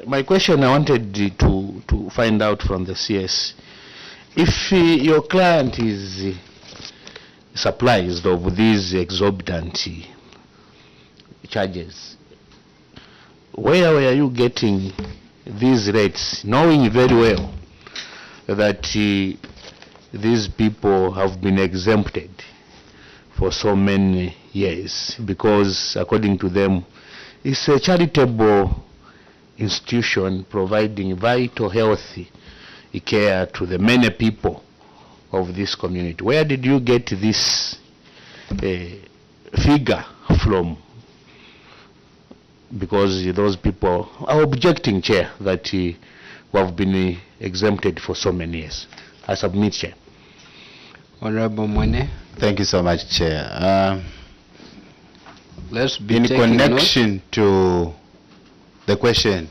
my question, I wanted to find out from the CS, if your client is surprised of these exorbitant charges, where were you getting these rates, knowing very well that these people have been exempted for so many years? Because according to them, it's a charitable institution providing vital health care to the many people of this community. Where did you get this figure from? Because those people are objecting, Chair, that we have been exempted for so many years. I submit, Chair. Honorable Mwene. Thank you so much, Chair. Let's be in connection to the question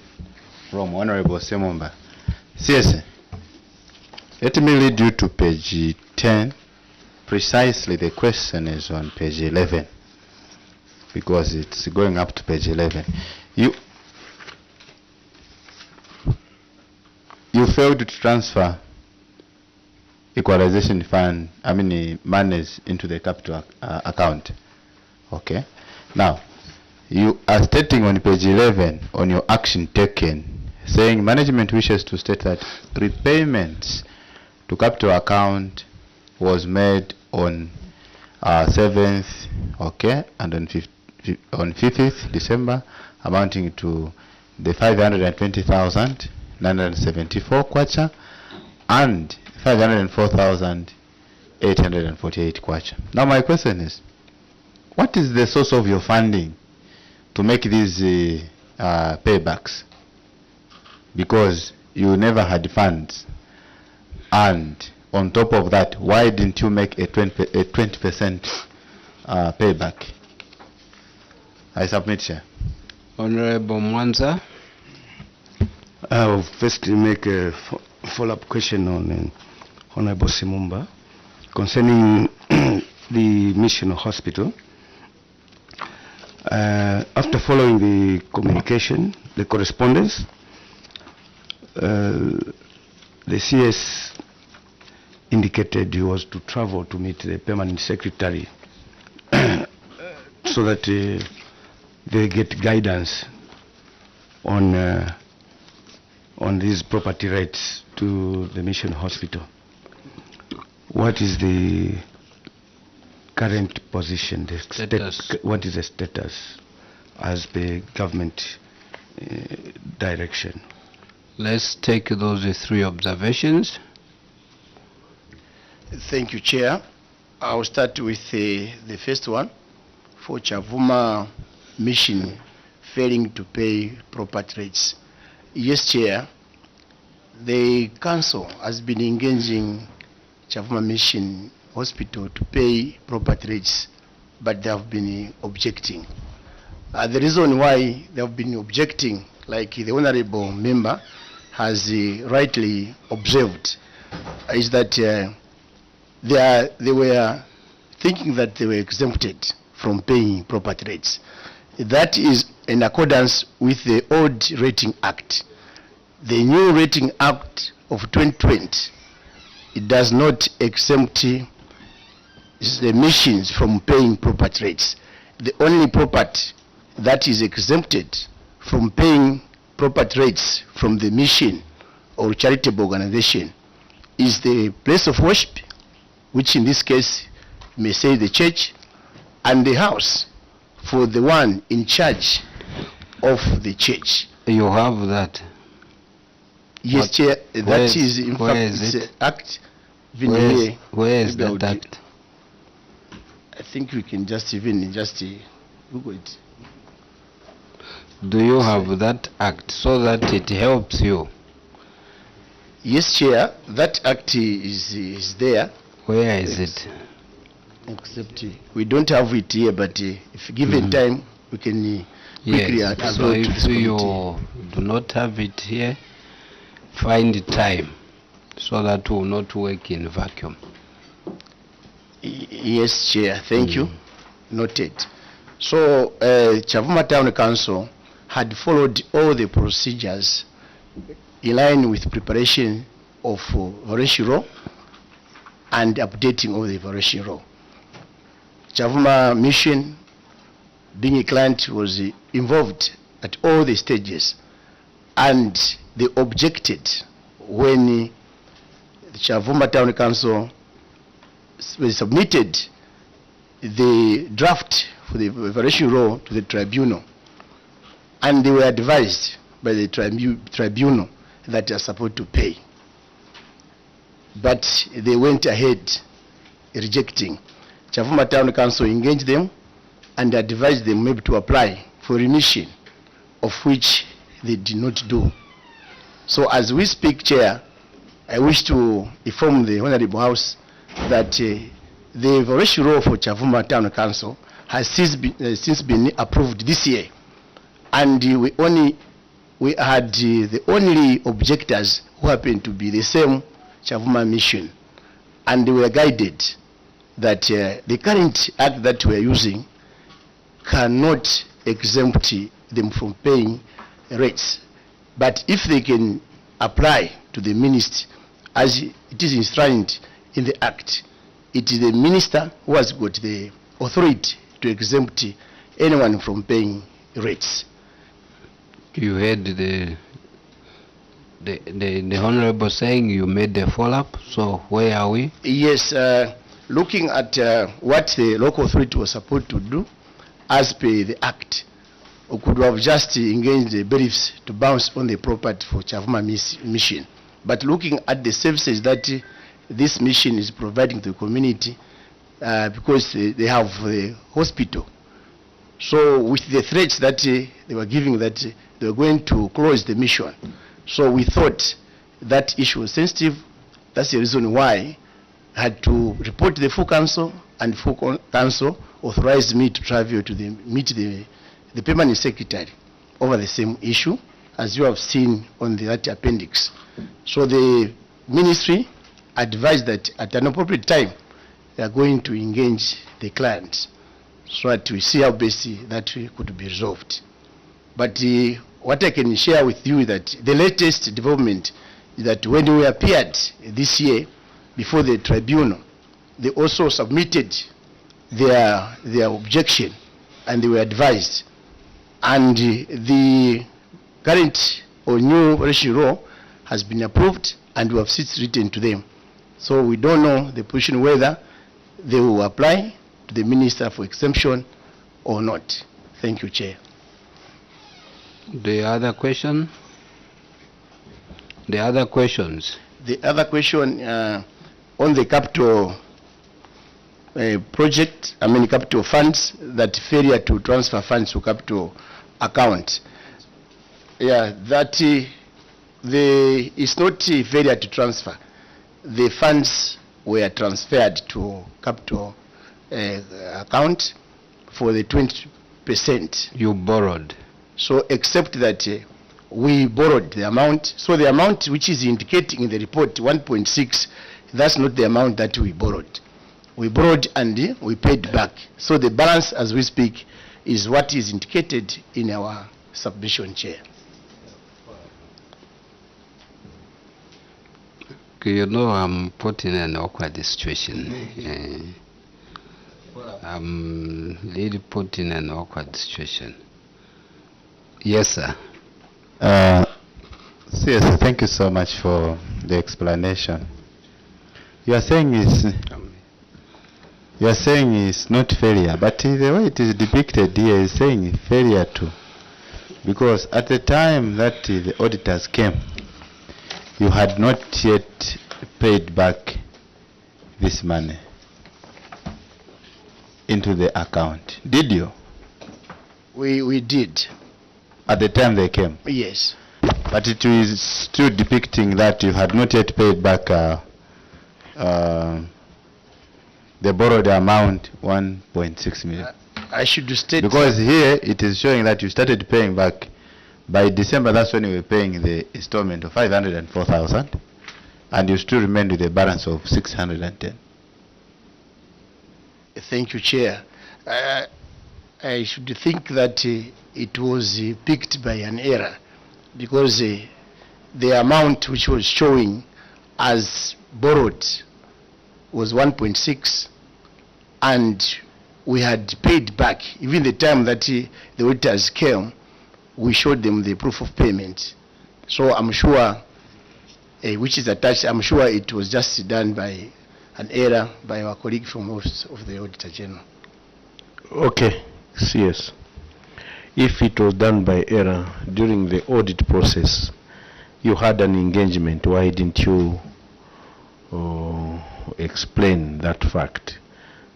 from Honorable Semomba. Yes, let me lead you to page 10. Precisely the question is on page 11, because it's going up to page 11. You failed to transfer equalization fund, monies into the capital account. Okay. Now, you are stating on page 11 on your action taken, saying management wishes to state that repayments to capital account was made on 7th, okay, and on 5th December, amounting to the 520,974 kwacha and 504,848 kwacha. Now my question is, what is the source of your funding to make these paybacks? Because you never had funds, and on top of that, why didn't you make a 20% payback? I submit, Chair. Honorable Mwanza. I will first make a follow-up question on Honorable Simumba concerning the mission hospital. After following the communication, the correspondence, the CS indicated he was to travel to meet the permanent secretary so that they get guidance on these property rights to the mission hospital. What is the current position, what is the status as the government direction? Let's take those three observations. Thank you, Chair. I'll start with the first one, for Chavuma mission failing to pay property rates. Yes, Chair, the council has been engaging Chavuma mission hospital to pay property rates, but they have been objecting. The reason why they have been objecting, like the honorable member has rightly observed, is that they were thinking that they were exempted from paying property rates. That is in accordance with the old Rating Act. The new Rating Act of 2020, it does not exempt the missions from paying property rates. The only property that is exempted from paying property rates from the mission or charitable organization is the place of worship, which in this case may say the church, and the house for the one in charge of the church. You have that? Yes, Chair, that is in fact it's an act. Where is that act? I think we can just Google it. Do you have that act so that it helps you? Yes, Chair, that act is there. Where is it? Except we don't have it here, but if given time, we can quickly yes. So if you do not have it here, find the time so that will not work in vacuum. Yes, Chair, thank you. Noted. So Chavuma Town Council had followed all the procedures in line with preparation of evaluation law and updating of the evaluation law. Chavuma Mission, being a client, was involved at all the stages, and they objected when the Chavuma Town Council submitted the draft for the evaluation law to the tribunal, and they were advised by the tribunal that they are supposed to pay. But they went ahead rejecting. Chavuma Town Council engaged them and advised them maybe to apply for remission, of which they did not do. So as we speak, Chair, I wish to inform the Honorable House that the evaluation law for Chavuma Town Council has since been approved this year, and we had the only objectors who happened to be the same Chavuma Mission, and they were guided that the current act that we are using cannot exempt them from paying rates, but if they can apply to the minister as it is enshrined in the act, it is the minister who has got the authority to exempt anyone from paying rates. You heard the Honorable saying you made the follow-up, so where are we? Yes, looking at what the local authority was supposed to do as per the act, we could have just engaged the bailiffs to bounce on the property for Chavuma Mission. But looking at the services that this mission is providing to the community, because they have the hospital. So with the threats that they were giving that they were going to close the mission, so we thought that issue was sensitive. That's the reason why I had to report to the full council, and full council authorized me to travel to meet the permanent secretary over the same issue, as you have seen on that appendix. So the ministry advised that at an appropriate time they are going to engage the clients so that we see how best that could be resolved. But what I can share with you is that the latest development is that when we appeared this year before the tribunal, they also submitted their objection and they were advised, and the current or new evaluation law has been approved and we have since written to them. So we don't know the position whether they will apply to the minister for exemption or not. Thank you, Chair. The other question? The other questions? The other question on the capital project, capital funds, that failure to transfer funds to capital account. Yeah, that it's not a failure to transfer. The funds were transferred to capital account for the 20%. You borrowed. So except that we borrowed the amount. So the amount which is indicating in the report, 1.6, that's not the amount that we borrowed. We borrowed and we paid back. So the balance as we speak is what is indicated in our submission, Chair. You know, I'm put in an awkward situation. I'm really put in an awkward situation. Yes, sir. Yes, thank you so much for the explanation. You are saying it's not failure, but the way it is depicted here is saying failure too, because at the time that the auditors came, you had not yet paid back this money into the account, did you? We did. At the time they came? Yes. But it is still depicting that you had not yet paid back the borrowed amount, 1.6 million. I should state... Because here it is showing that you started paying back by December. That's when you were paying the installment of 504,000, and you still remained with a balance of 610. Thank you, Chair. I I should think that it was picked by an error, because the amount which was showing as borrowed was 1.6, and we had paid back. Even the time that the auditors came, we showed them the proof of payment. So I'm sure, which is attached, I'm sure it was just done by an error by our colleague from Office of the Auditor General. Okay, CS. If it was done by error during the audit process, you had an engagement, why didn't you explain that fact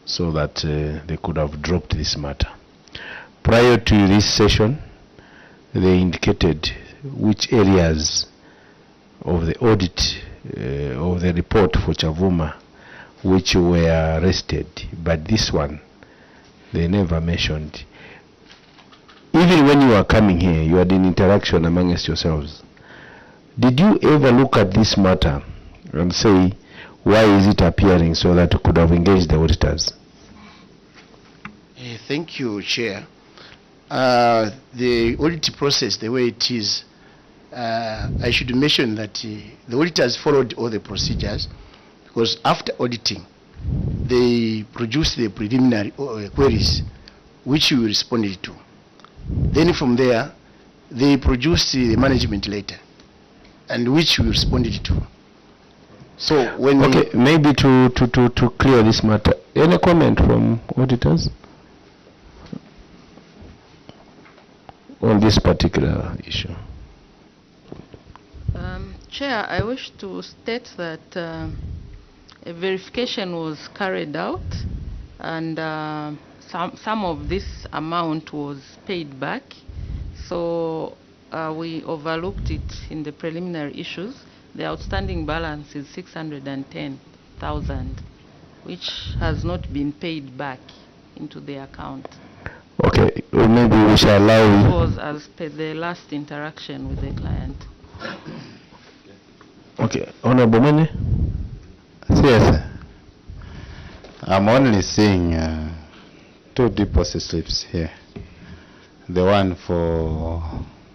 so that they could have dropped this matter? Prior to this session, they indicated which areas of the audit of the report for Chavuma which were arrested, but this one they never mentioned. Even when you were coming here, you had an interaction amongst yourselves. Did you ever look at this matter and say, why is it appearing, so that you could have engaged the auditors? Thank you, Chair. The audit process, the way it is, I should mention that the auditors followed all the procedures, because after auditing, they produced the preliminary queries, which we responded to. Then from there, they produced the management letter, and which we responded to. So when okay, maybe to clear this matter, any comment from auditors on this particular issue? Chair, I wish to state that a verification was carried out, and some of this amount was paid back. So we overlooked it in the preliminary issues. The outstanding balance is 610,000, which has not been paid back into the account. Okay, well, maybe we shall allow It you. was as per the last interaction with the client. Okay, Honorable Mene? Yes, I'm only seeing two deposit slips here. The one for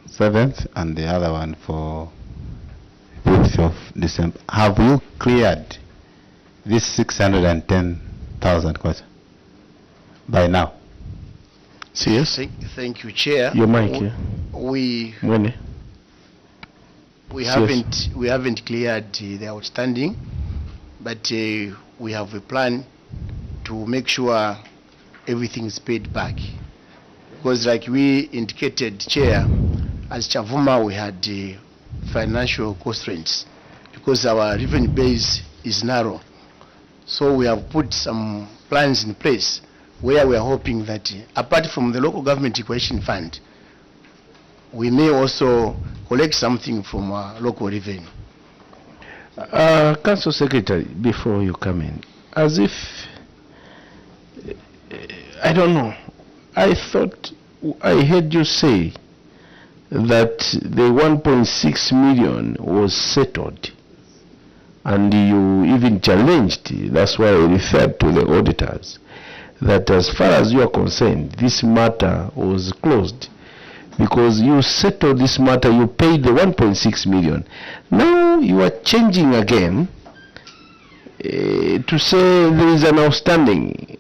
7th and the other one for 5th of December. Have you cleared this 610,000 kwacha by now? Yes. Thank you, Chair. Your mic, yeah. Mene? We haven't cleared the outstanding, but we have a plan to make sure everything is paid back. Because like we indicated, Chair, as Chavuma we had financial constraints because our revenue base is narrow. So we have put some plans in place where we are hoping that apart from the local government equation fund, we may also collect something from our local revenue. Council Secretary, before you come in, as if, I don't know, I thought I heard you say that the 1.6 million was settled, and you even challenged, that's why I referred to the auditors, that as far as you are concerned, this matter was closed. Because you settled this matter, you paid the 1.6 million. Now you are changing again to say there is an outstanding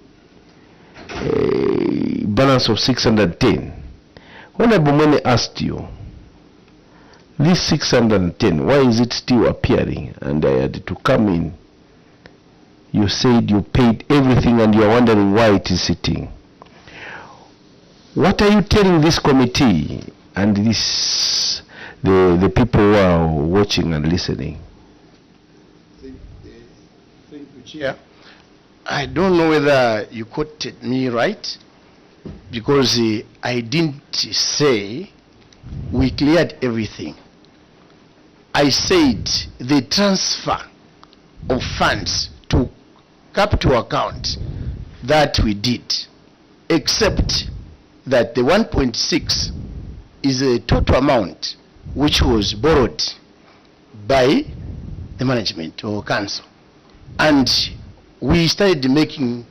balance of 610. When Abumene asked you, this 610, why is it still appearing? And I had to come in. You said you paid everything and you are wondering why it is sitting. What are you telling this committee and this the people who are watching and listening? Thank you, Chair. I don't know whether you quoted me right, because I didn't say we cleared everything. I said the transfer of funds to capital account that we did, except that the 1.6 is a total amount which was borrowed by the management or council, and we started making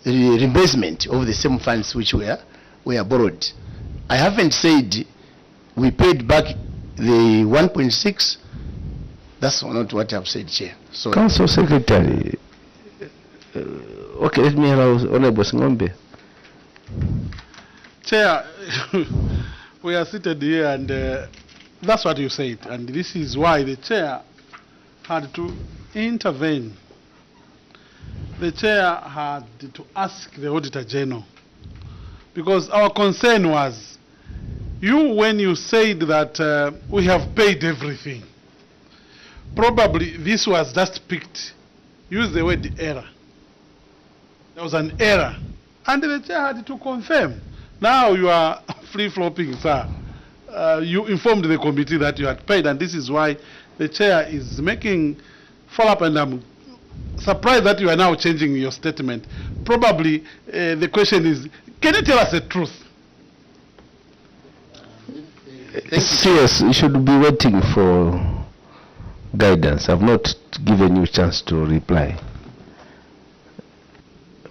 reimbursement of the same funds which were borrowed. I haven't said we paid back the 1.6. That's not what I've said, Chair. So, Council Secretary, okay, let me allow Honorable Singombe. Chair, we are seated here and that's what you said, and this is why the chair had to intervene. The chair had to ask the Auditor General, because our concern was, when you said that we have paid everything, probably this was just picked, use the word error. There was an error, and the chair had to confirm. Now you are free-flopping, sir. You informed the committee that you had paid, and this is why the chair is making follow-up, and I'm surprised that you are now changing your statement. Probably the question is, can you tell us the truth? CS, you should be waiting for guidance. I've not given you a chance to reply.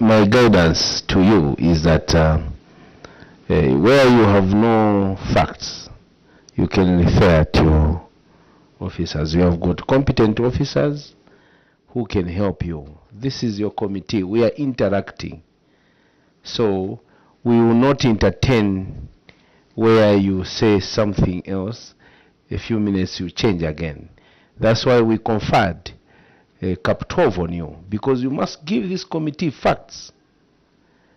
My guidance to you is that where you have no facts, you can refer to your officers. You have got competent officers who can help you. This is your committee. We are interacting. So we will not entertain where you say something else, a few minutes you change again. That's why we conferred Cap 12 on you, because you must give this committee facts.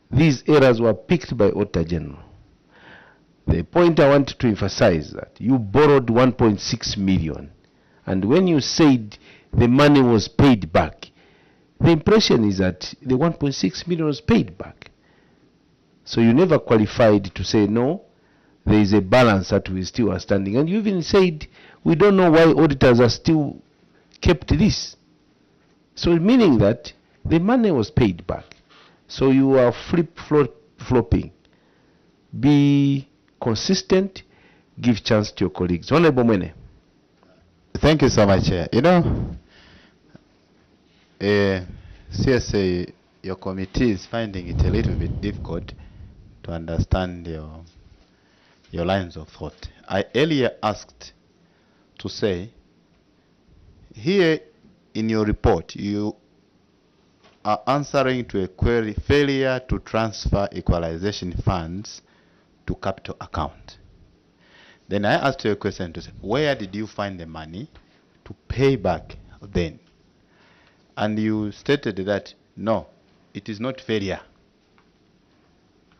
These errors were picked by Auditor General. The point I want to emphasize that you borrowed 1.6 million, and when you said the money was paid back, the impression is that the 1.6 million was paid back. So you never qualified to say, no, there is a balance that we still are standing. And you even said, we don't know why auditors are still kept this. So meaning that the money was paid back. So you are flip-flopping. Be consistent, give chance to your colleagues. Honorable Mwene. Thank you so much, Chair. You know, CSA, your committee is finding it a little bit difficult to understand your lines of thought. I earlier asked to say, here in your report, you are answering to a query, failure to transfer equalization funds to capital account. Then I asked you a question to say, where did you find the money to pay back then? And you stated that, no, it is not failure.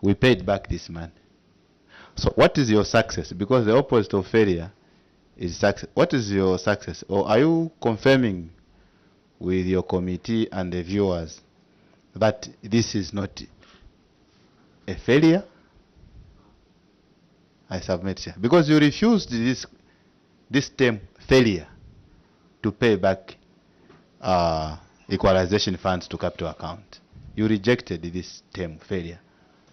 We paid back this money. So what is your success? Because the opposite of failure is success. What is your success? Or are you confirming with your committee and the viewers that this is not a failure? I submit here. Because you refused this term failure to pay back equalization funds to capital account. You rejected this term failure.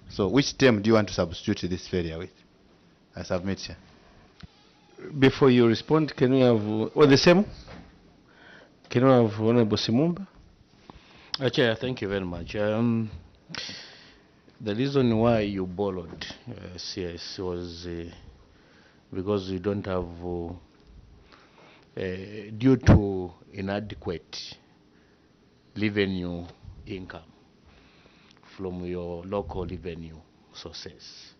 So which term do you want to substitute this failure with? I submit here. Before you respond, can we have, the same? Can we have Honorable Simumba? Chair, thank you very much. The reason why you borrowed CS was because you don't have, due to inadequate revenue income from your local revenue sources.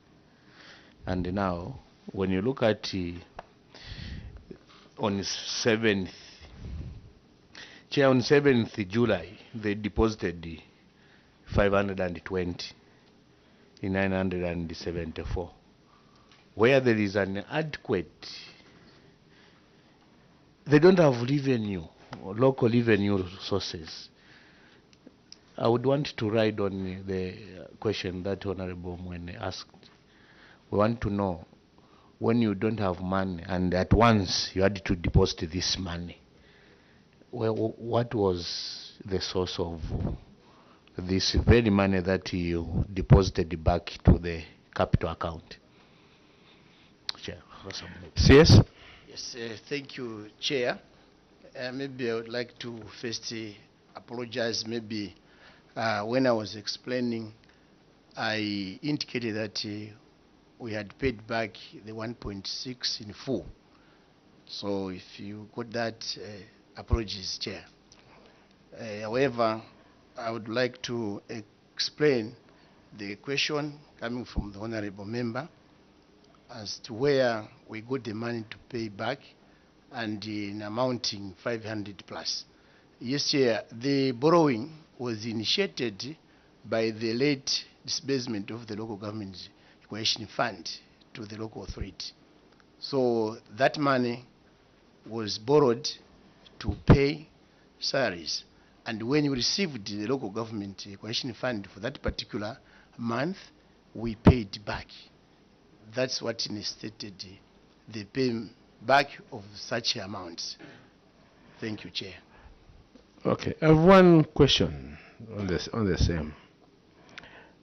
And now, when you look at on 7th, Chair, on 7th July, they deposited 520 in 974, where there is an adequate, they don't have revenue, or local revenue sources. I would want to ride on the question that Honorable Mwene asked. We want to know, when you don't have money and at once you had to deposit this money, well, what was the source of this very money that you deposited back to the capital account? Chair. CS? Yes, thank you, Chair. Maybe I would like to first apologize maybe when I was explaining, I indicated that we had paid back the 1.6 in full. So if you got that, apologies, Chair. However, I would like to explain the question coming from the honorable member as to where we got the money to pay back and in amounting 500 plus. Yes, Chair, the borrowing was initiated by the late disbursement of the local government equation fund to the local authority. So that money was borrowed to pay salaries. And when we received the local government equation fund for that particular month, we paid back. That's what necessitated the payback of such amounts. Thank you, Chair. Okay, I have one question on the same.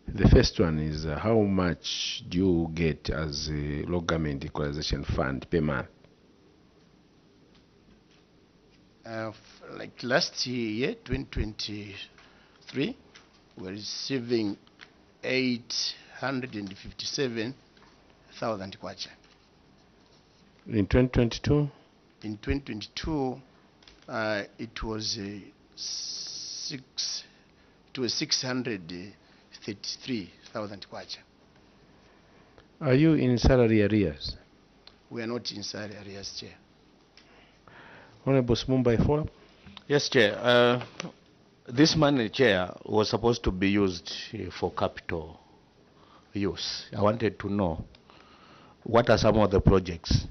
The first one is how much do you get as a local government equalization fund per month? Like last year, 2023, we're receiving 857,000 kwacha. In 2022? In 2022, it was 633,000 kwacha. Are you in salary arrears? We are not in salary arrears, Chair. Honorable Mumbai, follow-up? Yes, Chair. This money, Chair, was supposed to be used for capital use. I wanted to know what are some of the projects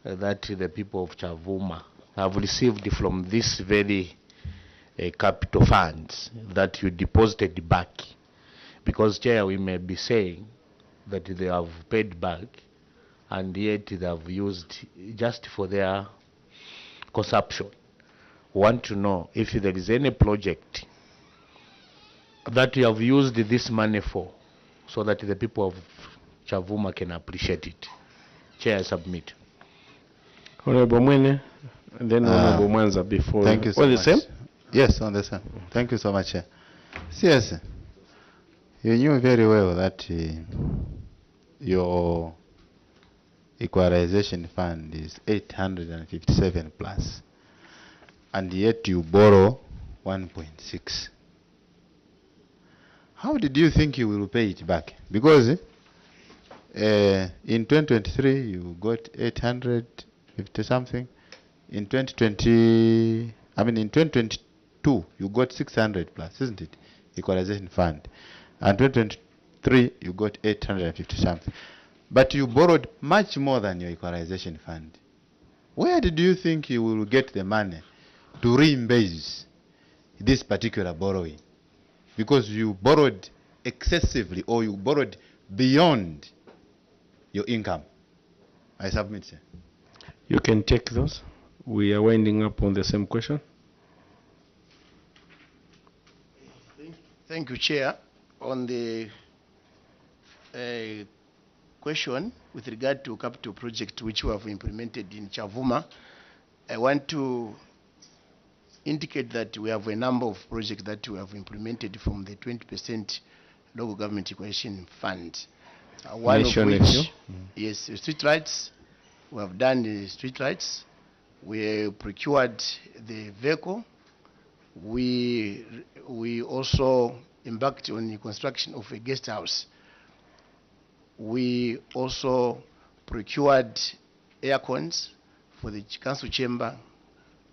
that the people of Chavuma have received from this very capital funds that you deposited back. Because, Chair, we may be saying that they have paid back and yet they have used just for their consumption. Want to know if there is any project that you have used this money for so that the people of Chavuma can appreciate it. Chair, I submit. Honorable Mwene, and then Honorable Mwanza before. Thank you so all much. the same? Yes, on the same. Thank you so much, Chair. Yes, you knew very well that your equalization fund is 857 plus, and yet you borrow 1.6. How did you think you will pay it back? Because in 2023 you got 850 something. In 2022 you got 600 plus, isn't it? Equalization fund. And 2023 you got 850 something. But you borrowed much more than your equalization fund. Where did you think you will get the money to reimburse this particular borrowing? Because you borrowed excessively or you borrowed beyond your income. I submit, sir. You can take those. We are winding up on the same question. Thank you, Chair. On the question with regard to capital project which we have implemented in Chavuma, I want to indicate that we have a number of projects that we have implemented from the 20% local government equation fund. One of which, yes, street lights. We have done the street lights. We procured the vehicle. We also embarked on the construction of a guest house. We also procured air cons for the council chamber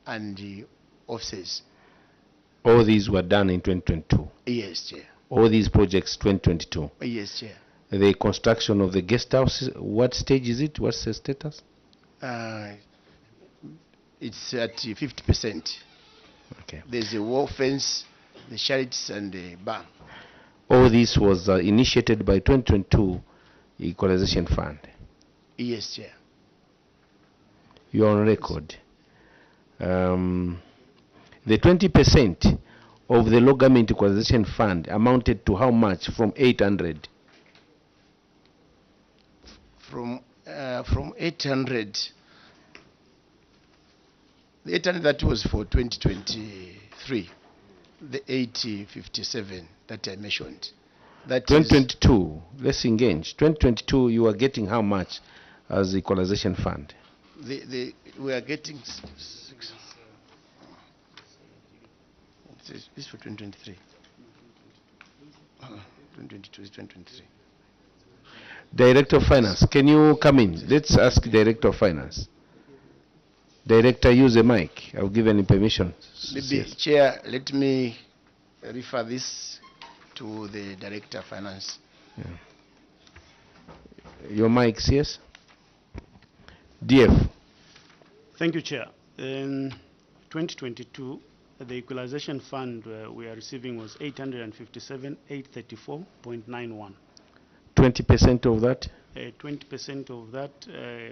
and the offices. All these were done in 2022? Yes, Chair. All these projects 2022? Yes, Chair. The construction of the guest house, what stage is it? What's the status? It's at 50%. Okay. There's a wall fence, the sheds, and the bar. All this was initiated by 2022 Equalization Fund? Yes, Chair. You're on record. The 20% of the local government equalization fund amounted to how much from 800? From 800, the 800 that was for 2023. the 8057 that I mentioned. That is 2022, let's engage. 2022, you are getting how much as equalization fund? we are getting six. This for 2023. 2022 is 2023. Director of Finance, can you come in? Let's ask Director of Finance. Director, use the mic. I'll give any permission. Maybe, Yes. Chair, let me refer this to the Director of Finance. Your mics, yes? DF. Thank you, Chair. In 2022, the equalization fund we are receiving was 857,834.91. 20% of that? 20% of that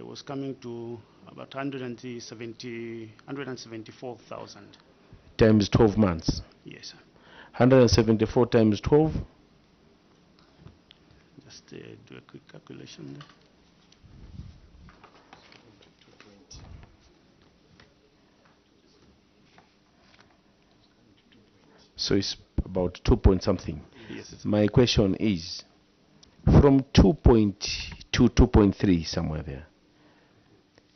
was coming to about 174,000. Times 12 months. Yes, sir. 174 times 12? Just do a quick calculation there. So it's about 2 point something. Yes, it's My question is, from 2.2, 2.3, somewhere there,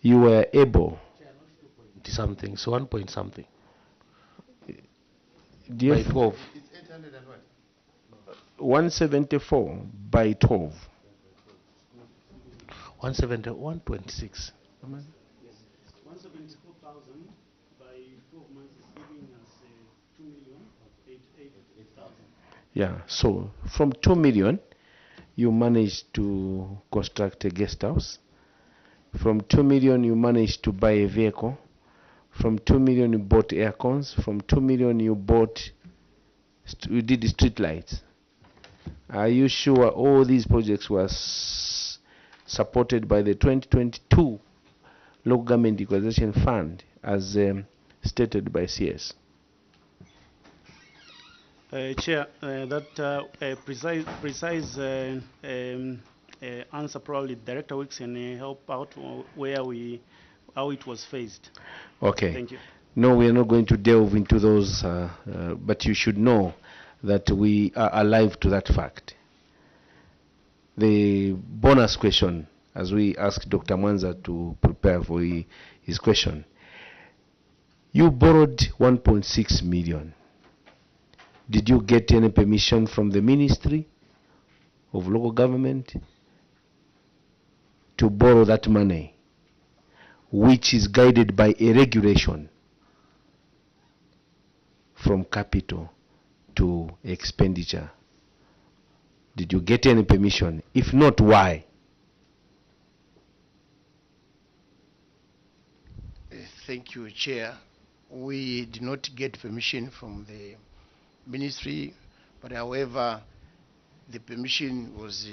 you were able, Something, so 1 point something. DF, By 12. 174 by 12. 170, 126. 174,000 by 12 months is giving us 2,088,000. Yeah, so from 2 million, you managed to construct a guest house. From 2 million, you managed to buy a vehicle. From 2 million, you bought air cons. From 2 million, you did the street lights. Are you sure all these projects were supported by the 2022 Local Government Equalization Fund as stated by CS? Chair, that precise answer probably Director Wicks can help out how it was phased. Okay. Thank you. No, we are not going to delve into those, but you should know that we are alive to that fact. The bonus question, as we ask Dr. Mwanza to prepare for his question, you borrowed 1.6 million. Did you get any permission from the Ministry of Local Government to borrow that money, which is guided by a regulation from capital to expenditure? Did you get any permission? If not, why? Thank you, Chair. We did not get permission from the Ministry, but however, the permission was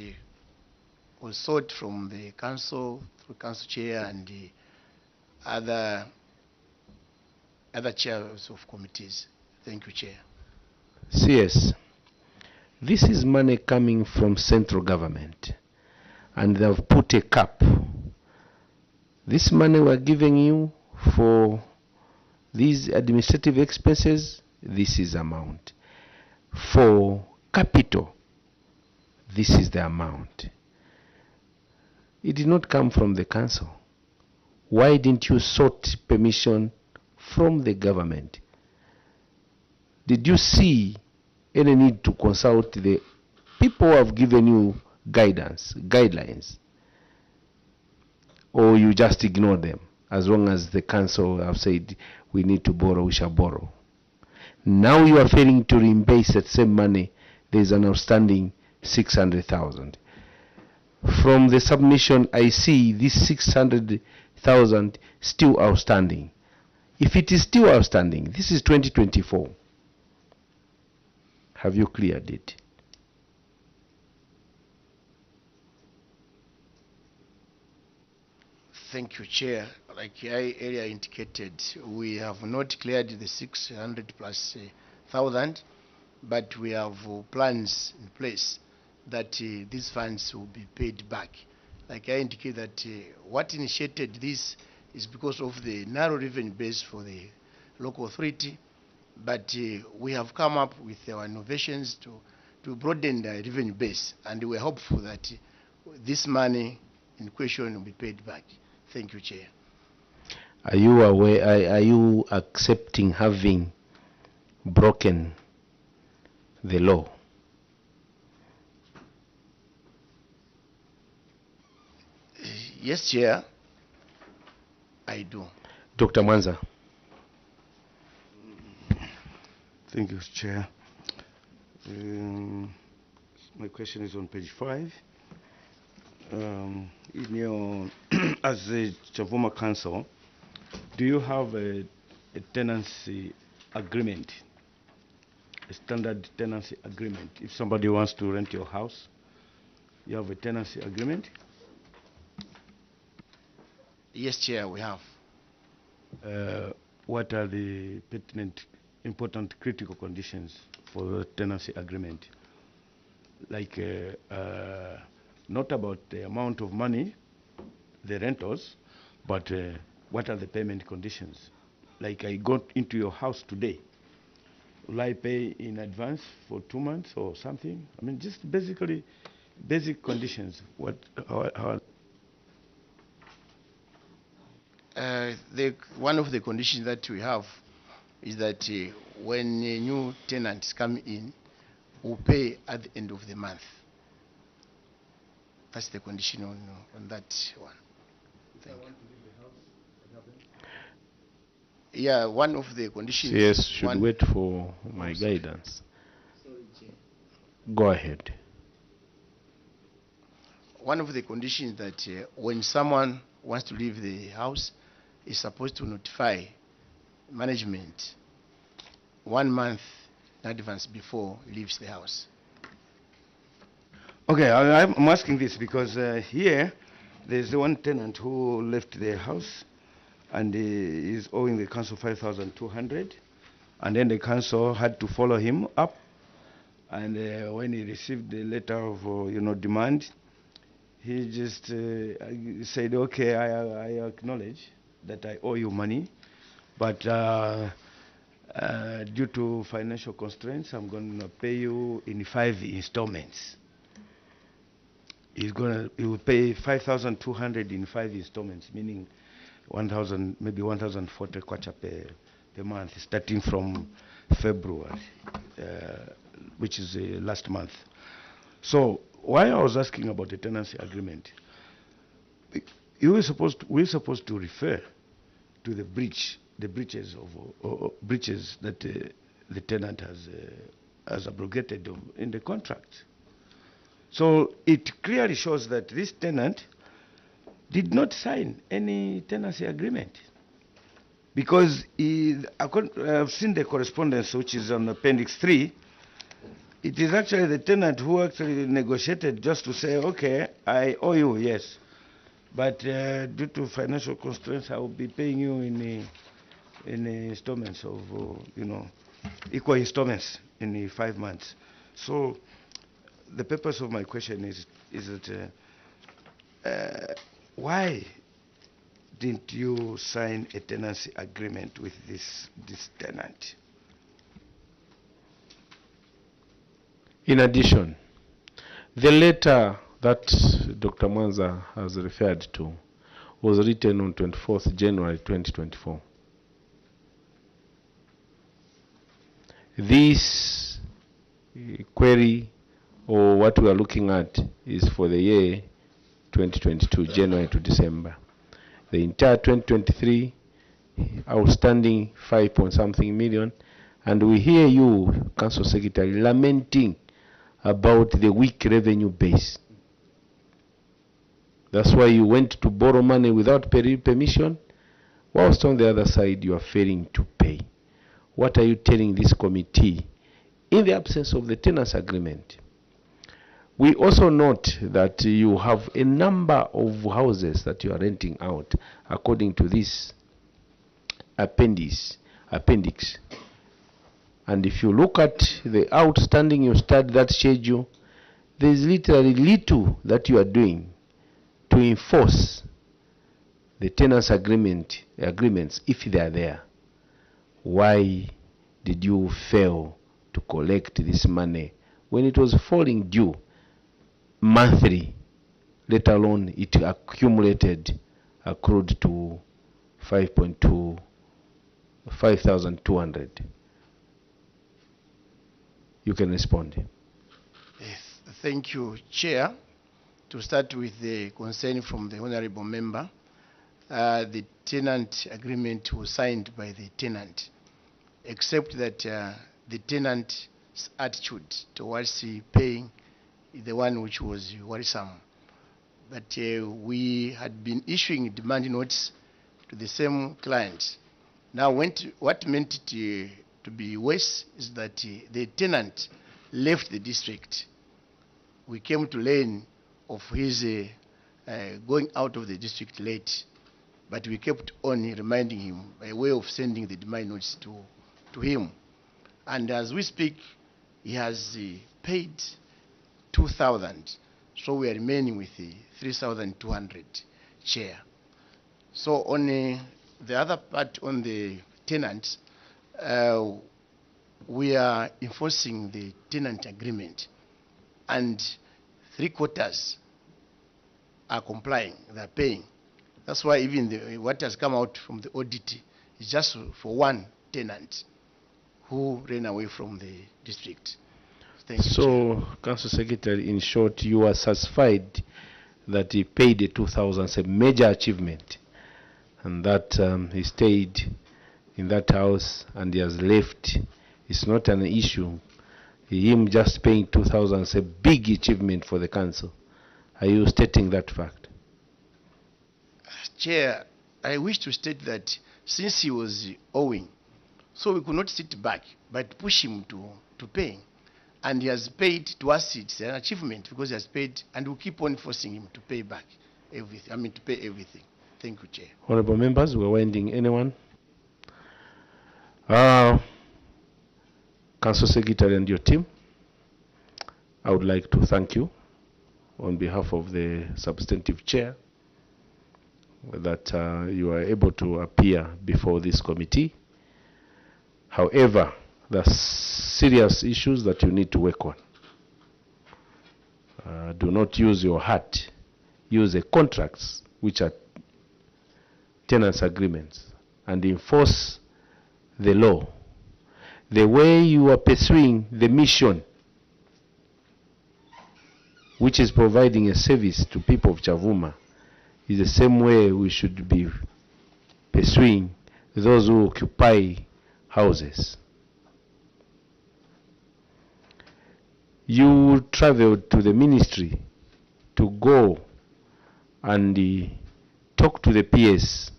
sought from the Council, through Council Chair and the other chairs of committees. Thank you, Chair. CS, this is money coming from central government, and they have put a cap. This money we're giving you for these administrative expenses, this is amount. For capital, this is the amount. It did not come from the council. Why didn't you sought permission from the government? Did you see any need to consult the people who have given you guidelines? Or you just ignore them? As long as the council have said we need to borrow, we shall borrow. Now you are failing to reimburse that same money. There is an outstanding 600,000. From the submission, I see this 600,000 still outstanding. If it is still outstanding, this is 2024. Have you cleared it? Thank you, Chair. Like I earlier indicated, we have not cleared the 600 plus 1,000, but we have plans in place that these funds will be paid back. Like I indicated that what initiated this is because of the narrow revenue base for the local authority, But we have come up with our innovations to broaden the revenue base, and we're hopeful that this money in question will be paid back. Thank you, Chair. Are you aware, are you accepting having broken the law? Yes, Chair, I do. Dr. Mwanza. Thank you, Chair. My question is on page 5. In your, as a Chavuma Council, do you have a tenancy agreement, a standard tenancy agreement? If somebody wants to rent your house, you have a tenancy agreement? Yes, Chair, we have. What are the pertinent, important, critical conditions for the tenancy agreement? Like, not about the amount of money, the rentals, but what are the payment conditions? Like, I got into your house today. Will I pay in advance for 2 months or something? I mean, just basically, basic conditions. What, how One of the conditions that we have is that when new tenants come in, we'll pay at the end of the month. That's the condition on that one. Thank you. Yeah, one of the conditions. Yes, should wait for my guidance. Go ahead. One of the conditions that when someone wants to leave the house, is supposed to notify management 1 month in advance before he leaves the house. Okay, I'm asking this because here there's one tenant who left the house and he is owing the council 5,200, and then the council had to follow him up, and when he received the letter of demand, he just said, okay, I acknowledge that I owe you money, but due to financial constraints, I'm going to pay you in 5 installments. He will pay 5,200 in 5 installments, meaning 1,000, maybe 1,040 kwacha per month, starting from February, which is last month. So why I was asking about the tenancy agreement, we're supposed to refer to the breaches that the tenant has abrogated in the contract. So it clearly shows that this tenant did not sign any tenancy agreement, because I've seen the correspondence which is on Appendix 3. It is actually the tenant who actually negotiated just to say, okay, I owe you, yes, but due to financial constraints, I will be paying you in installments of, equal installments in 5 months. So the purpose of my question is that why didn't you sign a tenancy agreement with this tenant? In addition, the letter that Dr. Mwanza has referred to was written on 24th January 2024. This query, or what we are looking at, is for the year 2022, January to December. The entire 2023 outstanding 5-point-something million, and we hear you, Council Secretary, lamenting about the weak revenue base. That's why you went to borrow money without permission, whilst on the other side you are failing to pay. What are you telling this committee in the absence of the tenants agreement? We also note that you have a number of houses that you are renting out according to this appendix. And if you look at the outstanding, you start that schedule, there is literally little that you are doing to enforce the tenants agreements if they are there. Why did you fail to collect this money when it was falling due monthly, let alone it accumulated, accrued to 5,200? You can respond. Yes, thank you, Chair. To start with the concern from the Honorable Member, the tenant agreement was signed by the tenant, except that the tenant's attitude towards paying is the one which was worrisome. But we had been issuing demand notes to the same client. Now, what meant it to be worse is that the tenant left the district. We came to learn of his going out of the district late, but we kept on reminding him by way of sending the demand notes to him. And as we speak, he has paid 2,000, so we are remaining with 3,200, Chair. So on the other part, on the tenants, we are enforcing the tenant agreement, and 3/4 are complying, they are paying. That's why even what has come out from the audit is just for one tenant who ran away from the district. Thank you, So, Chair. Council Secretary, in short, you are satisfied that he paid the 2,000 as a major achievement, and that he stayed in that house and he has left. It's not an issue. Him just paying 2,000 is a big achievement for the council. Are you stating that fact? Chair, I wish to state that since he was owing, so we could not sit back but push him to pay. And he has paid to us. It's an achievement because he has paid, and we'll keep on forcing him to pay back everything. To pay everything. Thank you, Chair. Honorable members, we're winding. Anyone? Council Secretary and your team, I would like to thank you on behalf of the substantive chair that you are able to appear before this committee. However, there are serious issues that you need to work on. Do not use your heart. Use the contracts, which are tenants agreements, and enforce the law. The way you are pursuing the mission, which is providing a service to people of Chavuma, is the same way we should be pursuing those who occupy houses. You traveled to the ministry to go and talk to the PS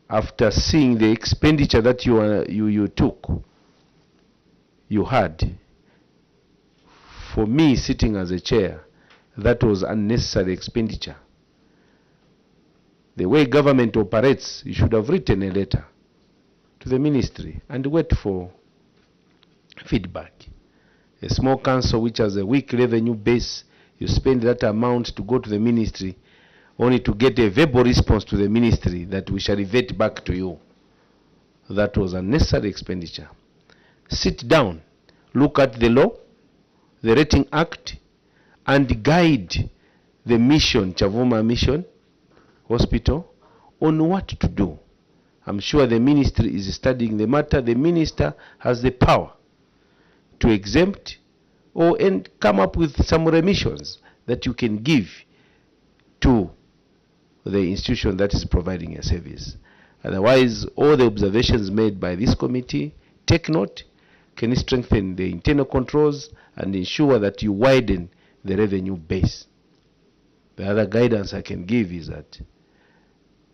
after seeing the expenditure that you took. You had. For me, sitting as a chair, that was unnecessary expenditure. The way government operates, you should have written a letter to the ministry and wait for feedback. A small council which has a weak revenue base, you spend that amount to go to the ministry only to get a verbal response to the ministry that we shall revert back to you. That was unnecessary expenditure. Sit down, look at the law, the Rating Act, and guide the mission, Chavuma Mission Hospital, on what to do. I'm sure the ministry is studying the matter. The minister has the power to exempt and come up with some remissions that you can give to the institution that is providing a service. Otherwise, all the observations made by this committee, take note, can strengthen the internal controls and ensure that you widen the revenue base. The other guidance I can give is that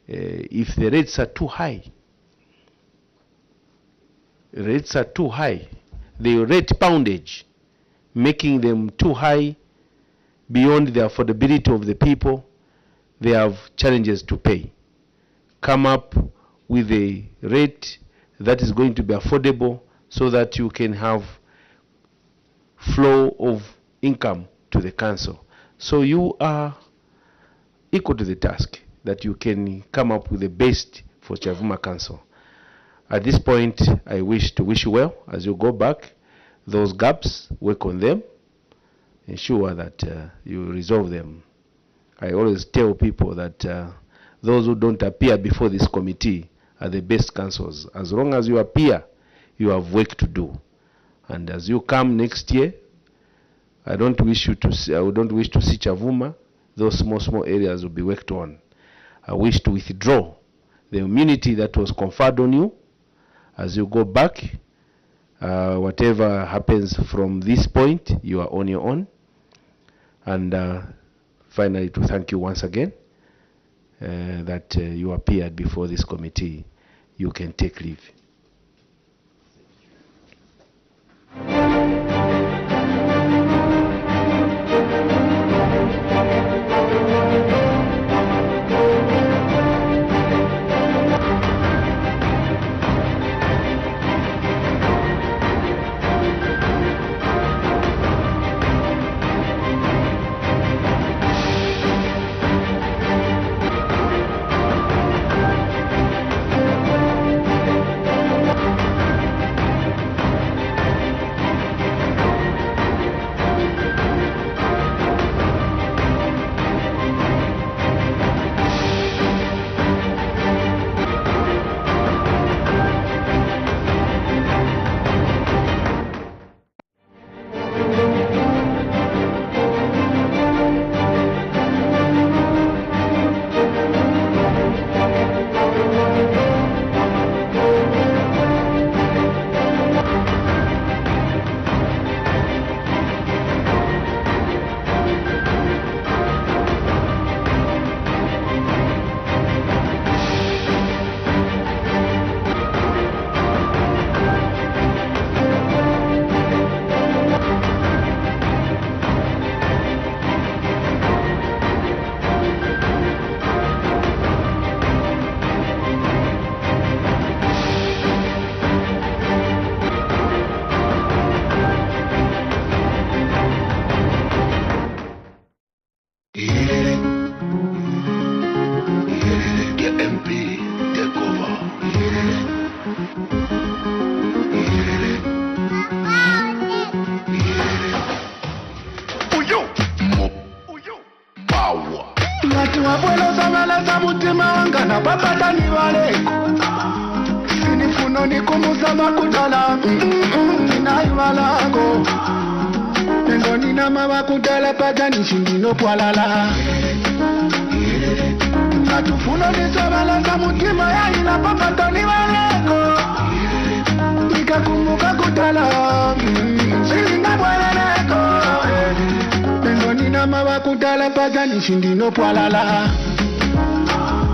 if the rates are too high, the rate poundage, making them too high beyond the affordability of the people, they have challenges to pay. Come up with a rate that is going to be affordable so that you can have flow of income to the council. So you are equal to the task that you can come up with the best for Chavuma Council. At this point, I wish to wish you well as you go back. Those gaps, work on them, ensure that you resolve them. I always tell people that those who don't appear before this committee are the best counsels. As long as you appear, you have work to do. And as you come next year, I don't wish to see Chavuma. Those small areas will be worked on. I wish to withdraw the immunity that was conferred on you. As you go back, whatever happens from this point, you are on your own. And finally, to thank you once again that you appeared before this committee. You can take leave.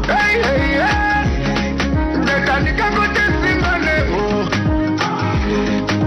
Hey, hey, hey.